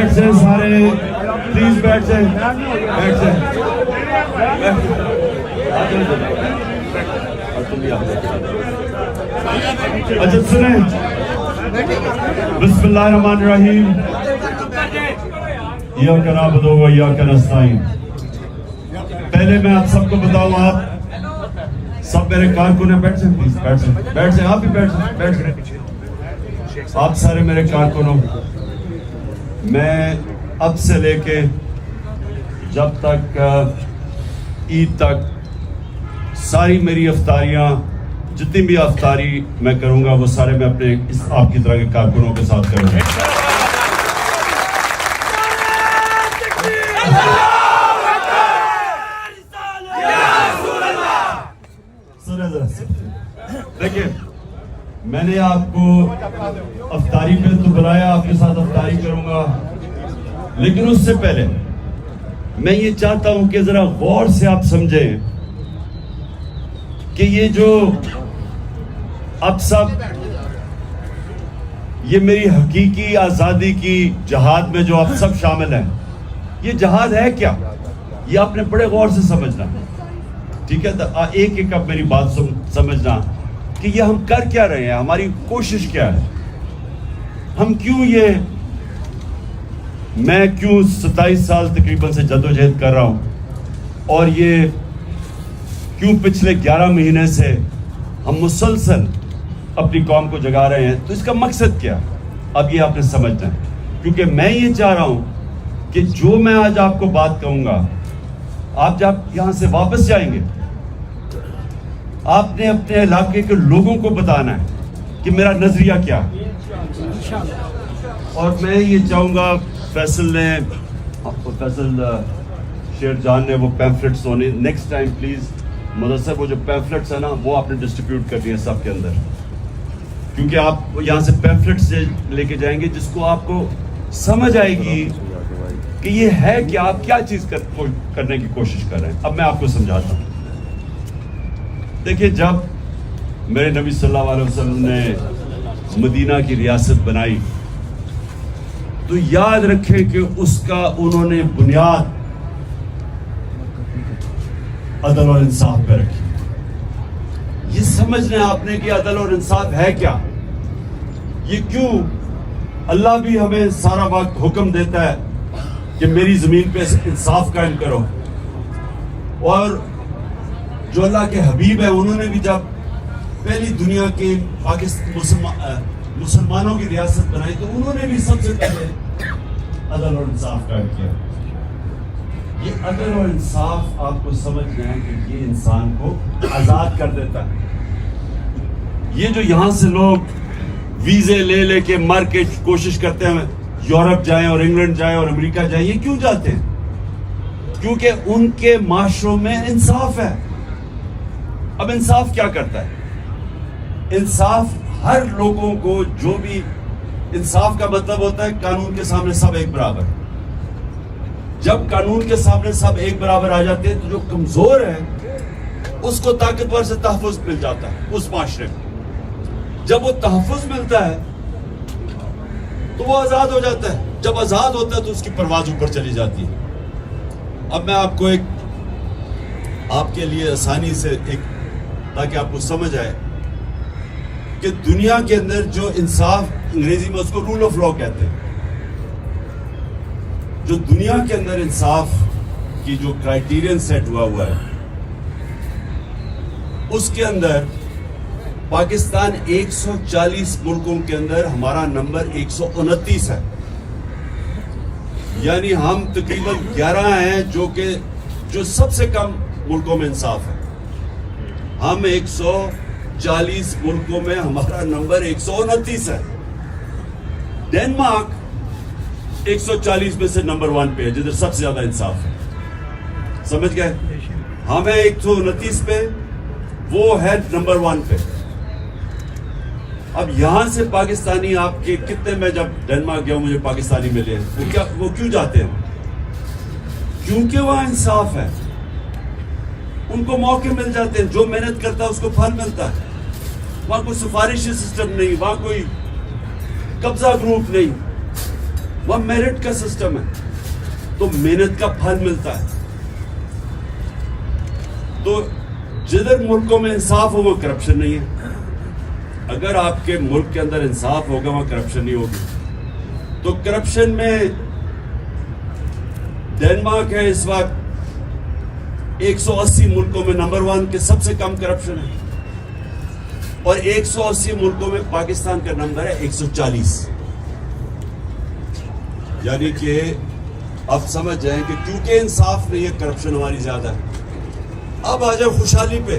بیٹھ جائیں سارے, پلیز بیٹھ جائیں, بیٹھ جائیں. اچھا سنیں, بسم اللہ الرحمن الرحیم, ایاک نعبد و ایاک نستعین. پہلے میں آپ سب کو بتاؤں, آپ سب میرے کارکن ہیں, بیٹھ جائیں پلیز, بیٹھ جائیں, بیٹھ جائیں, آپ بھی بیٹھ جائیں, بیٹھ جائیں. آپ سارے میرے کارکن ہو. میں اب سے لے کے جب تک عید تک ساری میری افطاریاں, جتنی بھی افطاری میں کروں گا وہ سارے میں اپنے آپ کی طرح کے کارکنوں کے ساتھ کروں گا. دیکھیں, میں نے آپ کو افطاری پہ تو بلایا, آپ کے ساتھ افطاری کروں گا, لیکن اس سے پہلے میں یہ چاہتا ہوں کہ ذرا غور سے آپ سمجھیں کہ یہ جو اب سب یہ میری حقیقی آزادی کی جہاد میں جو اب سب شامل ہیں, یہ جہاد ہے کیا, یہ آپ نے بڑے غور سے سمجھنا. ٹھیک ہے, ایک ایک اب میری بات سمجھنا کہ یہ ہم کر کیا رہے ہیں, ہماری کوشش کیا ہے, ہم کیوں میں کیوں 27 سال تقریباً سے جدوجہد کر رہا ہوں, اور یہ کیوں پچھلے 11 مہینے سے ہم مسلسل اپنی قوم کو جگا رہے ہیں. تو اس کا مقصد کیا, اب یہ آپ نے سمجھنا ہے, کیونکہ میں یہ چاہ رہا ہوں کہ جو میں آج آپ کو بات کہوں گا, آپ جب یہاں سے واپس جائیں گے, آپ نے اپنے علاقے کے لوگوں کو بتانا ہے کہ میرا نظریہ کیا ہے. اور میں یہ چاہوں گا فیصل شیر جان نے وہ پیمفلٹس ہونے, نیکسٹ ٹائم پلیز مدثر وہ جو پیمفلٹس ہیں نا وہ آپ نے ڈسٹریبیوٹ کرنی ہے سب کے اندر, کیونکہ آپ یہاں سے پیمفلٹس لے کے جائیں گے جس کو آپ کو سمجھ آئے گی کہ یہ ہے کہ آپ کیا چیز کرنے کی کوشش کر رہے ہیں. اب میں آپ کو سمجھاتا ہوں. دیکھیں, جب میرے نبی صلی اللہ علیہ وسلم نے مدینہ کی ریاست بنائی تو یاد رکھیں کہ اس کا انہوں نے بنیاد عدل اور انصاف پہ رکھی. یہ سمجھنا آپ نے کہ عدل اور انصاف ہے کیا, یہ کیوں اللہ بھی ہمیں سارا وقت حکم دیتا ہے کہ میری زمین پہ انصاف قائم کرو, اور جو اللہ کے حبیب ہیں انہوں نے بھی جب پہلی دنیا کے مسلمانوں کی ریاست بنائی تو انہوں نے بھی سب سے پہلے عدل اور انصاف قائم کیا. یہ عدل اور انصاف آپ کو سمجھنا ہے کہ یہ انسان کو آزاد کر دیتا ہے. یہ جو یہاں سے لوگ ویزے لے کے مر کے کوشش کرتے ہیں یورپ جائیں اور انگلینڈ جائیں اور امریکہ جائیں, یہ کیوں جاتے ہیں؟ کیونکہ ان کے معاشروں میں انصاف ہے. اب انصاف کیا کرتا ہے؟ انصاف ہر لوگوں کو, جو بھی انصاف کا مطلب ہوتا ہے قانون کے سامنے سب ایک برابر. جب قانون کے سامنے سب ایک برابر آ جاتے ہیں تو جو کمزور ہے اس کو طاقتور سے تحفظ مل جاتا ہے اس معاشرے میں. جب وہ تحفظ ملتا ہے تو وہ آزاد ہو جاتا ہے. جب آزاد ہوتا ہے تو اس کی پرواز اوپر چلی جاتی ہے. اب میں آپ کو آپ کے لیے آسانی سے تاکہ آپ کو سمجھ آئے کہ دنیا کے اندر جو انصاف, انگریزی میں اس کو رول آف لا کہتے ہیں, جو دنیا کے اندر انصاف کی جو کرائیٹیرین سیٹ ہوا ہے اس کے اندر پاکستان 140 ملکوں کے اندر ہمارا نمبر 129 ہے. یعنی ہم تقریباً 11 ہیں جو سب سے کم ملکوں میں انصاف ہے. ہم 140 ملکوں میں ہمارا نمبر 129 ہے. ڈینمارک 140 میں سے نمبر 1 پہ ہے جدھر سب سے زیادہ انصاف ہے. سمجھ گئے؟ ہم ہیں 129 پہ, وہ ہے نمبر 1 پہ. اب یہاں سے پاکستانی آپ کے کتنے, میں جب ڈینمارک گیا مجھے پاکستانی ملے, وہ کیوں جاتے ہیں؟ کیونکہ وہاں انصاف ہے. ان کو موقع مل جاتے ہیں, جو محنت کرتا ہے اس کو پھل ملتا ہے. وہاں کوئی سفارشی سسٹم نہیں, وہاں کوئی قبضہ گروپ نہیں, وہ میرٹ کا سسٹم ہے, تو محنت کا پھل ملتا ہے. تو جدھر ملکوں میں انصاف ہو وہ کرپشن نہیں ہے. اگر آپ کے ملک کے اندر انصاف ہوگا وہاں کرپشن نہیں ہوگی. تو کرپشن میں ڈنمارک ہے اس وقت 180 ملکوں میں نمبر 1 کے سب سے کم کرپشن ہے, اور 180 ملکوں میں پاکستان کا نمبر ہے 140. یعنی کہ اب سمجھ جائیں کہ کیونکہ انصاف نہیں ہے کرپشن ہماری زیادہ ہے. اب آ جائے خوشحالی پہ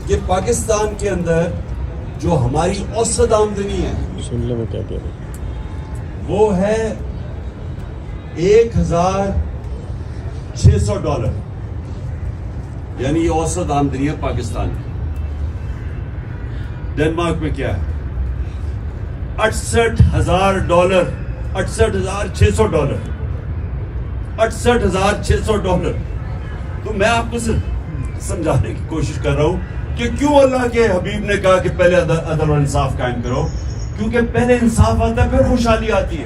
کہ پاکستان کے اندر جو ہماری اوسط آمدنی ہے سن لیں میں کیا کہہ رہا ہوں, وہ ہے $1,600. یعنی یہ اوسط آمدنی ہے پاکستان کی. ڈنمارک میں کیا ہے $68,000, $68,600, $68,600. تو میں آپ کو صرف سمجھانے کی کوشش کر رہا ہوں کہ کیوں اللہ کے حبیب نے کہا کہ پہلے عدل و انصاف قائم کرو. کیونکہ پہلے انصاف آتا ہے پھر خوشحالی آتی ہے.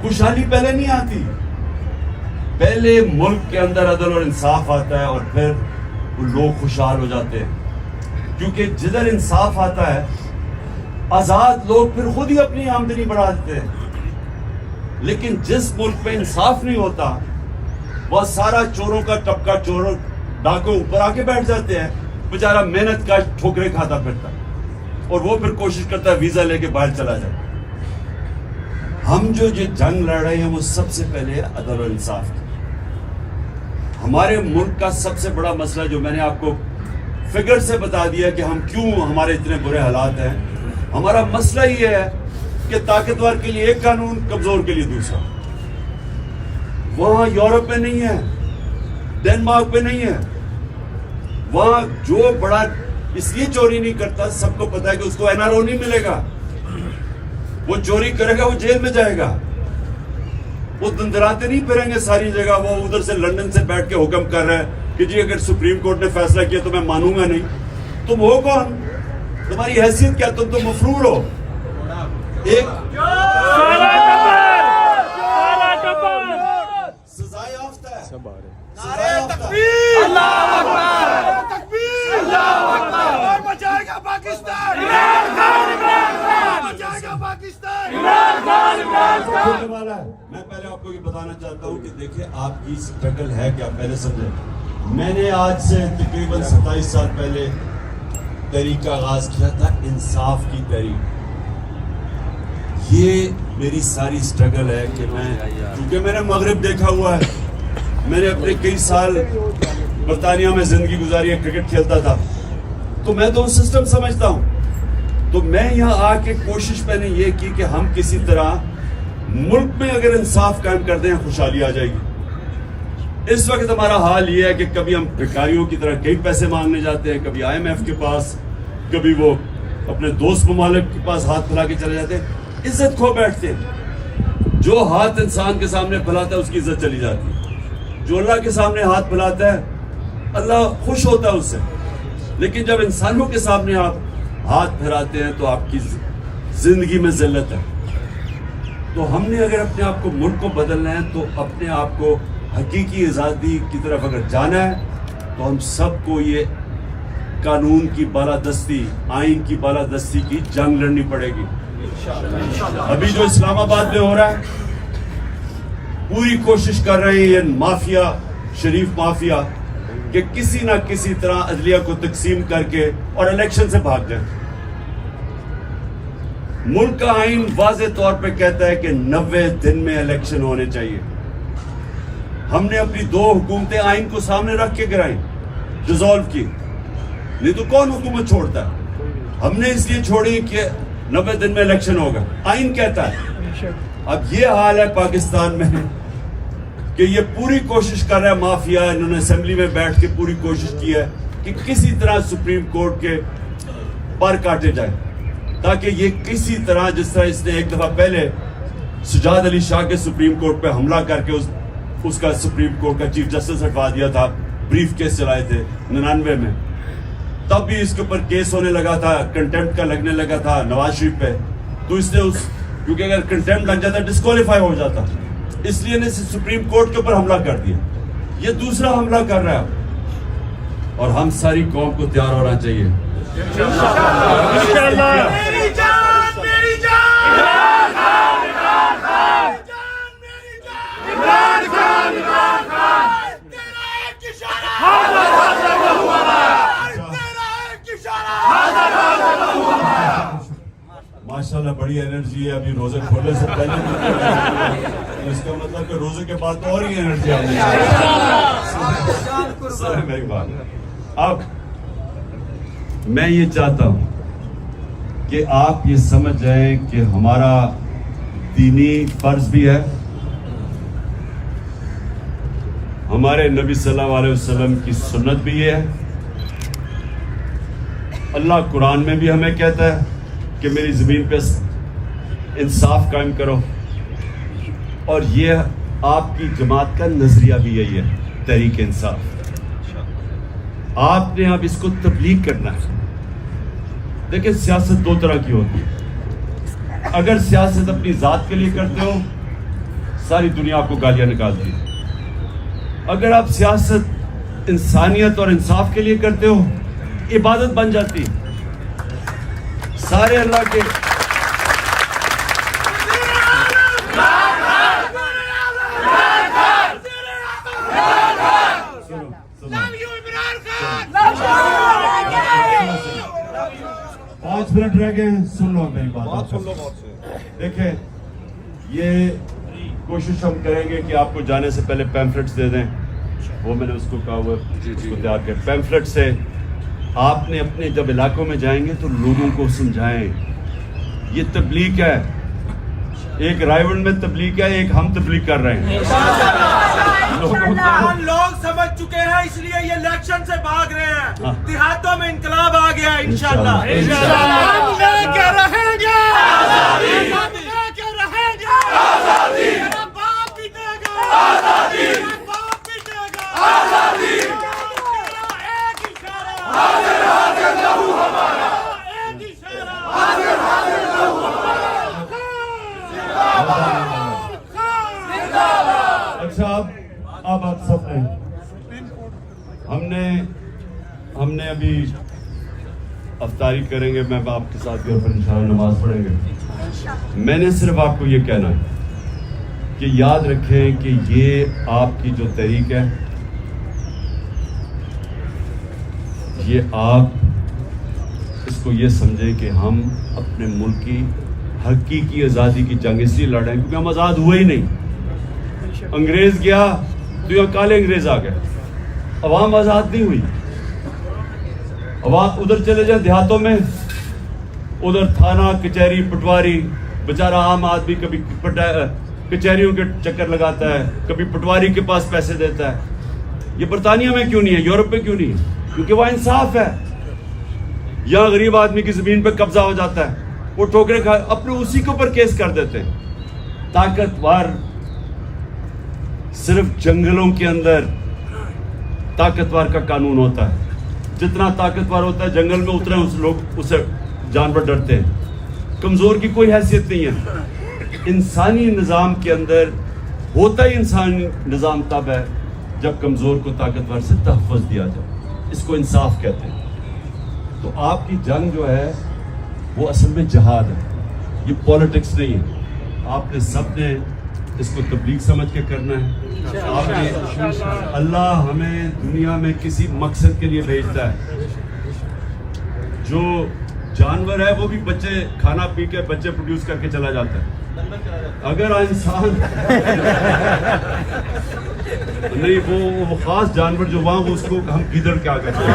خوشحالی پہلے نہیں آتی, پہلے ملک کے اندر عدل اور انصاف آتا ہے اور پھر لوگ خوشحال ہو جاتے ہیں. کیونکہ جدھر انصاف آتا ہے آزاد لوگ پھر خود ہی اپنی آمدنی بڑھا دیتے ہیں. لیکن جس ملک پہ انصاف نہیں ہوتا وہ سارا چوروں کا طبقہ, چوروں ڈاکوں اوپر آ کے بیٹھ جاتے ہیں. بیچارہ محنت کا ٹھوکرے کھاتا پھرتا اور وہ پھر کوشش کرتا ہے ویزا لے کے باہر چلا جائے. ہم جو جنگ لڑ رہے ہیں وہ سب سے پہلے عدل و انصاف کی. ہمارے ملک کا سب سے بڑا مسئلہ جو میں نے آپ کو فگر سے بتا دیا کہ ہم کیوں ہمارے اتنے برے حالات ہیں, ہمارا مسئلہ یہ ہے کہ طاقتور کے لیے ایک قانون, کمزور کے لیے دوسرا. وہاں یورپ میں نہیں ہے, ڈنمارک میں نہیں ہے. وہاں جو بڑا اس لیے چوری نہیں کرتا, سب کو پتا ہے کہ اس کو NRO نہیں ملے گا. وہ چوری کرے گا وہ جیل میں جائے گا. وہ دندراتے نہیں پھریں گے ساری جگہ. وہ ادھر سے لندن سے بیٹھ کے حکم کر رہے ہیں کہ جی اگر سپریم کورٹ نے فیصلہ کیا تو میں مانوں گا نہیں. تم ہو کون, تمہاری حیثیت کیا, تم تو مفرور ہو. ایک سزا یافتہ ہے, سب آ رہے ہیں. سزا یافتہ. بچائے گا پاکستان, بچائے گا پاکستان. ہونے والا ہے. میں پہلے آپ کو یہ بتانا چاہتا ہوں کہ دیکھیں آپ کی سٹرگل ہے کیا, پہلے سمجھیں. میں نے آج سے تقریباً 27 سال پہلے تحریک کا آغاز کیا تھا, انصاف کی تحریک. یہ میری ساری سٹرگل ہے کہ میں, کیونکہ میں نے مغرب دیکھا ہوا ہے, میں نے اپنے کئی سال برطانیہ میں زندگی گزاری ہے, کرکٹ کھیلتا تھا, تو میں تو سسٹم سمجھتا ہوں. تو میں یہاں آ کے کوشش میں نے یہ کی کہ ہم کسی طرح ملک میں اگر انصاف قائم کر دیں خوشحالی آ جائے گی. اس وقت ہمارا حال یہ ہے کہ کبھی ہم بھکاریوں کی طرح کئی پیسے مانگنے جاتے ہیں, کبھی IMF کے پاس, کبھی وہ اپنے دوست ممالک کے پاس ہاتھ پھیلا کے چلے جاتے ہیں, عزت کھو بیٹھتے ہیں. جو ہاتھ انسان کے سامنے پھیلاتا ہے اس کی عزت چلی جاتی ہے. جو اللہ کے سامنے ہاتھ پھیلاتا ہے اللہ خوش ہوتا ہے اس سے. لیکن جب انسانوں کے سامنے آپ ہاتھ پھیلاتے ہیں تو آپ کی زندگی میں ذلت ہے. تو ہم نے اگر اپنے آپ کو, ملک کو بدلنا ہے تو اپنے آپ کو حقیقی آزادی کی طرف اگر جانا ہے تو ہم سب کو یہ قانون کی بالادستی, آئین کی بالادستی کی جنگ لڑنی پڑے گی. ابھی جو اسلام آباد میں ہو رہا ہے, پوری کوشش کر رہے ہیں یہ مافیا, شریف مافیا, کہ کسی نہ کسی طرح عدلیہ کو تقسیم کر کے اور الیکشن سے بھاگ جائیں. ملک کا آئین واضح طور پہ کہتا ہے کہ 90 دن میں الیکشن ہونے چاہیے. ہم نے اپنی 2 حکومتیں آئین کو سامنے رکھ کے گرائیں, ڈیزالو کی. نہیں تو کون حکومت چھوڑتا ہے؟ ہم نے اس لیے چھوڑی کہ 90 دن میں الیکشن ہوگا, آئین کہتا ہے. اب یہ حال ہے پاکستان میں کہ یہ پوری کوشش کر رہا ہے مافیا, انہوں نے اسمبلی میں بیٹھ کے پوری کوشش کی ہے کہ کسی طرح سپریم کورٹ کے پر کاٹے جائیں, تاکہ یہ کسی طرح, جس طرح اس نے ایک دفعہ پہلے سجاد علی شاہ کے سپریم کورٹ پہ حملہ کر کے اس کا سپریم کورٹ کا چیف جسٹس ہٹوا دیا تھا, بریف کیس چلائے تھے 99 میں. تب بھی اس کے اوپر کیس ہونے لگا تھا, کنٹمپٹ کا لگنے لگا تھا نواز شریف پہ. تو اس نے کیونکہ اگر کنٹیمپٹ لگ جاتا ڈسکوالیفائی ہو جاتا, اس لیے نے سپریم کورٹ کے اوپر حملہ کر دیا. یہ دوسرا حملہ کر رہا ہے, اور ہم ساری قوم کو تیار ہونا چاہیے. میری جان میری جان عمران خان عمران خان جان میری جان عمران خان عمران خان تیرا ایک اشارہ حاضر حاضر ہوا تیرا ایک اشارہ حاضر حاضر ہوا. ماشاءاللہ بڑی انرجی ہے. ابھی روزے کھولنے سے پہلے اس کا مطلب کہ روزے کے بعد تو اور ہی انرجی آنی چاہیے. میری بات, اب میں یہ چاہتا ہوں کہ آپ یہ سمجھ جائیں کہ ہمارا دینی فرض بھی ہے, ہمارے نبی صلی اللہ علیہ وسلم کی سنت بھی یہ ہے. اللہ قرآن میں بھی ہمیں کہتا ہے کہ میری زمین پہ انصاف قائم کرو, اور یہ آپ کی جماعت کا نظریہ بھی یہی ہے, تحریک انصاف. آپ نے اب اس کو تبلیغ کرنا ہے. دیکھیں سیاست دو طرح کی ہوتی ہے. اگر سیاست اپنی ذات کے لیے کرتے ہو, ساری دنیا آپ کو گالیاں نکالتی ہے. اگر آپ سیاست انسانیت اور انصاف کے لیے کرتے ہو, عبادت بن جاتی ہے. سارے اللہ کے پانچ منٹ رہ گئے ہیں, سن لو میری بات. دیکھیں یہ کوشش ہم کریں گے کہ آپ کو جانے سے پہلے پیمفلٹس دے دیں. وہ میں نے اس کو کہا ہوا اس کو تیار کر. پیمفلٹ سے آپ نے اپنے جب علاقوں میں جائیں گے تو لوگوں کو سمجھائیں یہ تبلیغ ہے. ایک رائے میں تبلیغ ہے, ایک ہم تبلیغ کر رہے ہیں. لوگ سمجھ چکے ہیں, اس لیے یہ الیکشن سے بھاگ رہے ہیں. دیہاتوں میں انقلاب آ گیا ہے انشاءاللہ. ہم لے کے رہیں گے آزادی, ہم لے کے رہیں گے آزادی. میرا باپ پیٹے گا آزادی, میرا باپ پیٹے گا آزادی. ایک اشارہ حاضر حاضر لہو ہمارا, ایک اشارہ حاضر حاضر لہو ہمارا. اچھا اب آپ سب نے ہم نے ابھی افطاری کریں گے, میں آپ کے ساتھ گھر پر انشاءاللہ نماز پڑھیں گے. میں نے صرف آپ کو یہ کہنا ہے کہ یاد رکھیں کہ یہ آپ کی جو تحریک ہے, یہ آپ اس کو یہ سمجھیں کہ ہم اپنے ملک کی حقیقی آزادی کی جنگ اس لیے لڑ رہے ہیں کیونکہ ہم آزاد ہوئے ہی نہیں. انگریز گیا تو یہاں کالے انگریز آ گئے, عوام آزاد نہیں ہوئی. عوام ادھر چلے جائیں دیہاتوں میں, ادھر تھانہ کچہری پٹواری, بیچارہ عام آدمی کبھی کچہریوں کے چکر لگاتا ہے, کبھی پٹواری کے پاس پیسے دیتا ہے. یہ برطانیہ میں کیوں نہیں ہے, یورپ میں کیوں نہیں ہے؟ کیونکہ وہاں انصاف ہے. یہاں غریب آدمی کی زمین پہ قبضہ ہو جاتا ہے, وہ ٹھوکرے کھا اپنے اسی کے اوپر کیس کر دیتے ہیں. طاقتور صرف جنگلوں کے اندر طاقتور کا قانون ہوتا ہے. جتنا طاقتور ہوتا ہے جنگل میں اترے لوگ اسے جانور ڈرتے ہیں. کمزور کی کوئی حیثیت نہیں ہے. انسانی نظام کے اندر ہوتا ہی انسانی نظام تب ہے جب کمزور کو طاقتور سے تحفظ دیا جائے. اس کو انصاف کہتے ہیں. تو آپ کی جنگ جو ہے وہ اصل میں جہاد ہے, یہ پولیٹکس نہیں ہے. آپ نے سب نے اس کو تبلیغ سمجھ کے کرنا ہے. آپ نے اللہ ہمیں دنیا میں کسی مقصد کے لیے بھیجتا ہے. جو جانور ہے وہ بھی بچے کھانا پی کے بچے پروڈیوس کر کے چلا جاتا ہے. اگر انسان نہیں وہ خاص جانور جو وہاں اس کو ہم گیدڑ کیا کرتے ہیں.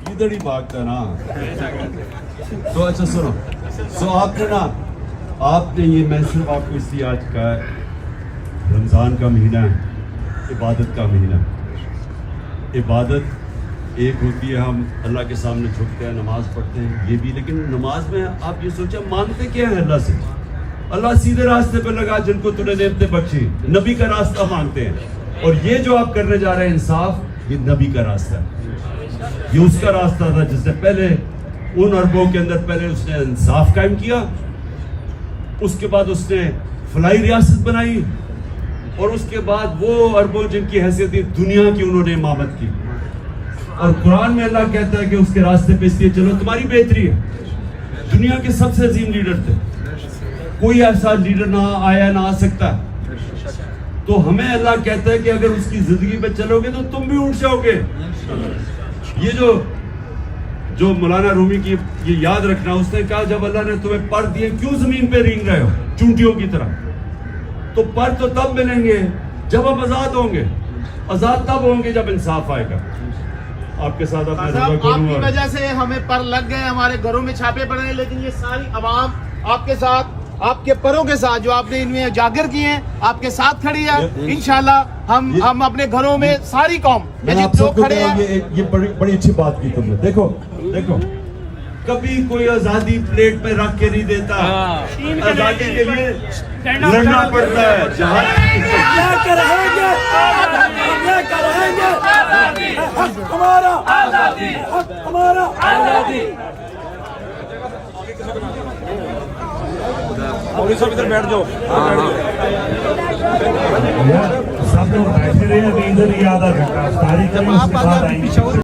گیدڑ ہی بھاگتا ہے نا. تو اچھا سنو, آپ نے نا آپ نے یہ میں صرف آپ کو اس لیے آج کہا ہے رمضان کا مہینہ ہے, عبادت کا مہینہ. عبادت ایک ہوتی ہے ہم اللہ کے سامنے جھکتے ہیں, نماز پڑھتے ہیں, یہ بھی, لیکن نماز میں آپ یہ سوچیں مانگتے کیا ہے اللہ سے؟ اللہ سیدھے راستے پہ لگا جن کو تو نے نعمتیں بخشی, نبی کا راستہ مانگتے ہیں. اور یہ جو آپ کرنے جا رہے ہیں انصاف, یہ نبی کا راستہ ہے, یہ اس کا راستہ تھا جس نے پہلے ان عربوں کے اندر پہلے اس نے انصاف قائم کیا, اس کے بعد اس نے فلاحی ریاست بنائی, اور اس کے بعد وہ عربوں جن کی حیثیت تھی دنیا کی انہوں نے امامت کی. اور قرآن میں اللہ کہتا ہے کہ اس کے راستے پہ اس لیے چلو تمہاری بہتری ہے. دنیا کے سب سے عظیم لیڈر تھے, کوئی ایسا لیڈر نہ آیا نہ آ سکتا. تو ہمیں اللہ کہتا ہے کہ اگر اس کی زندگی پہ چلو گے تو تم بھی اٹھ جاؤ گے. یہ جو مولانا رومی کی یہ یاد رکھنا, اس نے کہا جب اللہ نے تمہیں پر دیے کیوں زمین پہ رینگ رہے ہو چونٹیوں کی طرح, تو پر تو تب ملیں گے جب ہم آزاد ہوں گے. آزاد تب ہوں گے جب انصاف آئے گا. آپ کے ساتھ آپ کی وجہ سے ہمیں پر لگ گئے, ہمارے گھروں میں چھاپے پڑے ہیں, لیکن یہ ساری عوام آپ کے ساتھ, آپ کے پروں کے ساتھ جو آپ نے ان میں اجاگر کیے ہیں, آپ کے ساتھ کھڑی ہے. انشاءاللہ ہم اپنے گھروں میں ساری قوم لوگ کھڑے ہیں. یہ بڑی اچھی بات کی تم نے. دیکھو کبھی کوئی آزادی پلیٹ پہ رکھ کے نہیں دیتا, آزادی کے لیے لڑنا پڑتا ہے. بیٹھ جاؤ, سب لوگ بیٹھے رہے ہیں, ادھر ہی آدھا گھنٹہ تاریخ کے بعد آئیں گے.